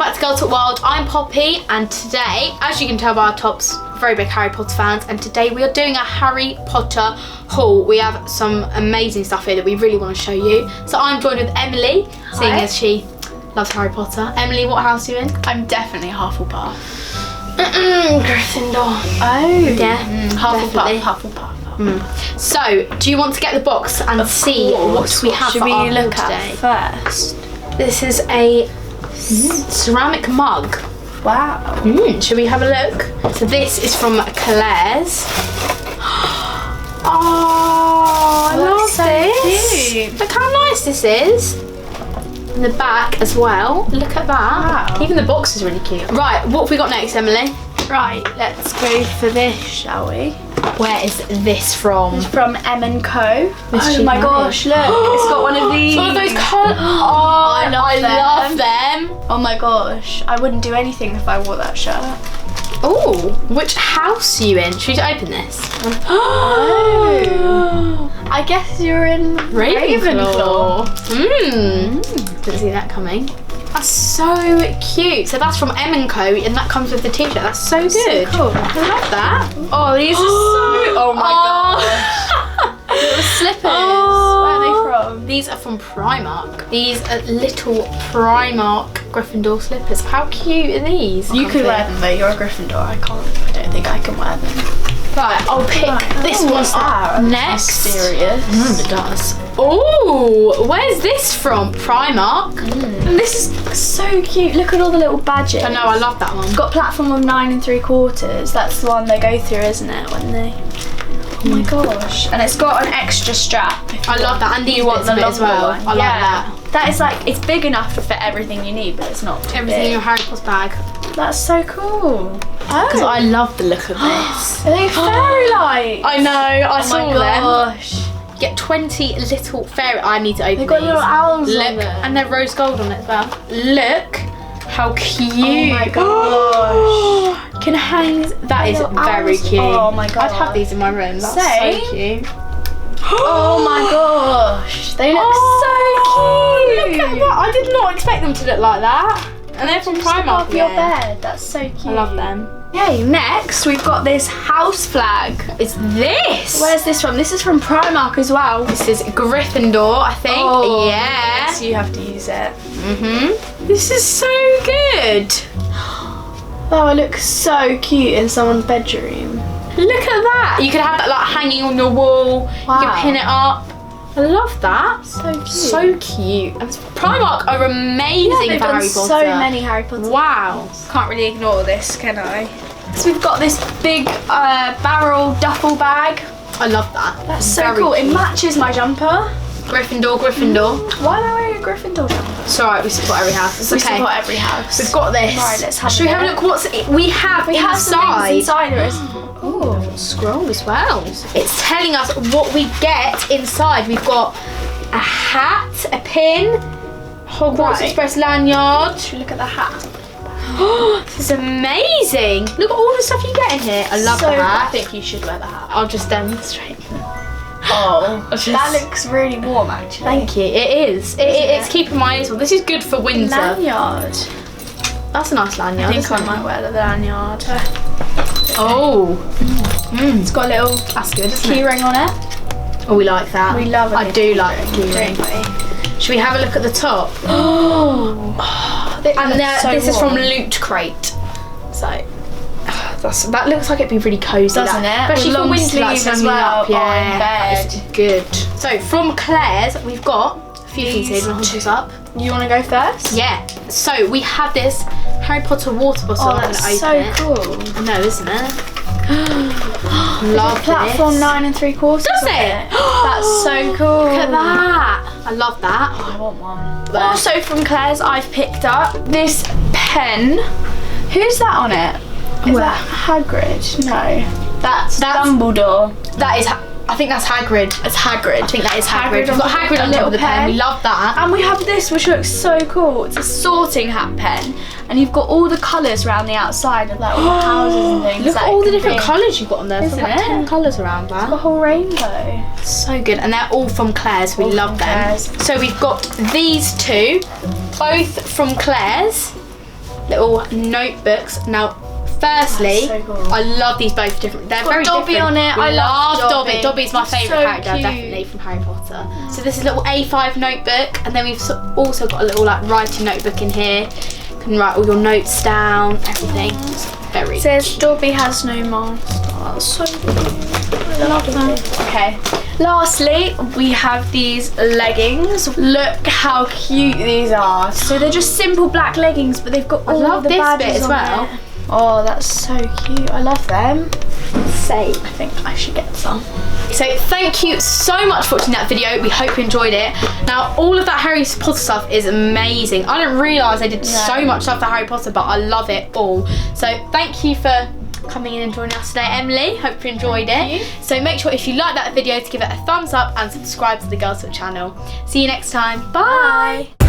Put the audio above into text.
back to Girl Talk Wild. I'm Poppy, and today, as you can tell by our tops, very big Harry Potter fans, and today we are doing a Harry Potter haul. We have some amazing stuff here that we really want to show you. So I'm joined with Emily, seeing as she loves Harry Potter. Emily, what house are you in? I'm definitely Hufflepuff. Gryffindor. Oh. Yeah, Hufflepuff. So, do you want to get the box and see what we have Should for we our haul look today? at first? This is a ceramic mug. Wow. Should we have a look? So this is from Claire's. Oh, I love so this. cute. Look how nice this is. And the back as well. Look at that. Wow. Even the box is really cute. Right, what have we got next, Emily? Right, let's go for this, shall we? Where is this from? It's from M&Co. Mischief Oh my Managed. gosh, look. It's got one of these. It's one of those colours. Oh, I love them. Oh my gosh. I wouldn't do anything if I wore that shirt. Oh, which house are you in? Should we open this? Oh. I guess you're in Ravenclaw. Didn't see that coming. That's so cute. So that's from M&Co, and that comes with the t-shirt. That's so good. So cool. I love that. Oh, these are so... Oh my gosh. Little slippers. Where are they from? These are from Primark. These are little Primark Gryffindor slippers. How cute are these? You could wear them though, you're a Gryffindor. I don't think I can wear them. Right, I'll pick this one up next. Mysterious. It does. Oh, where's this from? Primark. This is so cute. Look at all the little badges. I know, I love that one. It's got platform of 9 3/4. That's the one they go through, isn't it? When they... Oh my gosh. And it's got an extra strap. I love that, and these bits of it as well. I like that. That is like, it's big enough to fit everything you need, but it's not too Everything in big. your Harry Potter bag. That's so cool. Because I love the look of this. Are they fairy lights? I know, I Oh saw my them. gosh. You get 20 little fairy. I need to open They've got these. little owls Look, on them. and they're rose gold on it as well. Look how cute. Oh my gosh. You can hang. That is Little very owls. cute. Oh my god. I'd have these in my room. That's Say. so cute. Oh my gosh. They look so cute. Look at that. I did not expect them to look like that. And they're from Just Primark. above your bed. That's so cute. I love them. Okay, next we've got this house flag. It's this. Where's this from? This is from Primark as well. This is Gryffindor, I think. Oh, yeah. So you have to use it. This is so good. Oh, it looks so cute in someone's bedroom. Look at that. You could have that like hanging on your wall. Wow. You can pin it up. I love that. So cute. So cute. And Primark are amazing They've for done Harry Potter. so many Harry Potter. Wow. Can't really ignore this, can I? So we've got this big barrel duffel bag. I love that. That's so Very cool. cute. It matches my jumper. Gryffindor. Why am I wearing a Gryffindor jumper? It's alright, we support every house. It's We okay. support every house. We've got this. Right, let's have Should we have a look what's we have We have some inside? things inside. There is. Oh, scroll as well. It's telling us what we get inside. We've got a hat, a pin, Hogwarts Right. Express lanyard. Should we look at the hat? Oh, this is amazing. Look at all the stuff you get in here. I love So the hat. I think you should wear the hat. I'll just demonstrate. Oh, Just- that looks really warm actually. Thank you. It is. It's keeping my ears warm. This is good for winter. Lanyard. That's a nice lanyard. I think isn't I it? might wear the lanyard. Oh, It's got a little that's good, isn't key it? ring on it. Oh, we like that. We love it. I do like the key ring. Should we have a look at the top? And this is from Loot Crate. So that looks like it'd be really cozy, Doesn't it? Especially With for long winter, like sleeves as hanging well. up. Yeah, Oh, in that bed. is good. So from Claire's, we've got a few things here. Do you want to hold this up? You want to go first? Yeah. So we have this Harry Potter water bottle. Oh, I'm that's gonna so open it. cool. I know, isn't it? Love Platform this. 9 3/4. Does it? That's so cool. Look at that. I love that. I want one. There. Also from Claire's, I've picked up this pen. Who's that on it? Is Where? that Hagrid? No. That's Dumbledore. That is. I think that's Hagrid. It's Hagrid. I think that is Hagrid. Hagrid We've got on Hagrid on a top of the little pen. pen. We love that. And we have this, which looks so cool. It's a sorting hat pen, and you've got all the colours around the outside of like all the houses and things. Look that at it all the can different be. colours you've got on there. Isn't There's like it? 10 colours around that. The whole rainbow. So good, and they're all from Claire's. We All love from them. Claire's. So we've got these two, both from Claire's. little notebooks. Now, firstly, That's so cool. I love these both different. They're very Dobby different. on it. We I love Dobby. Dobby's my favourite So character, cute. definitely, from Harry Potter. So this is a little A5 notebook, and then we've also got a little like writing notebook in here. You can write all your notes down, everything. It's very It says Dobby has no mask. Oh, that's so cute. I love them. Okay. Lastly, we have these leggings. Look how cute these are. So they're just simple black leggings, but they've got all love the this badges bit as on well. it. Oh, that's so cute. I love them. safe. I think I should get some. So thank you so much for watching that video. We hope you enjoyed it. Now all of that Harry Potter stuff is amazing. I didn't realise I did so much stuff for Harry Potter, but I love it all. So thank you for coming in and joining us today, Emily. Hope you enjoyed it. So make sure if you like that video to give it a thumbs up and subscribe to the Girls Talk channel. See you next time. Bye.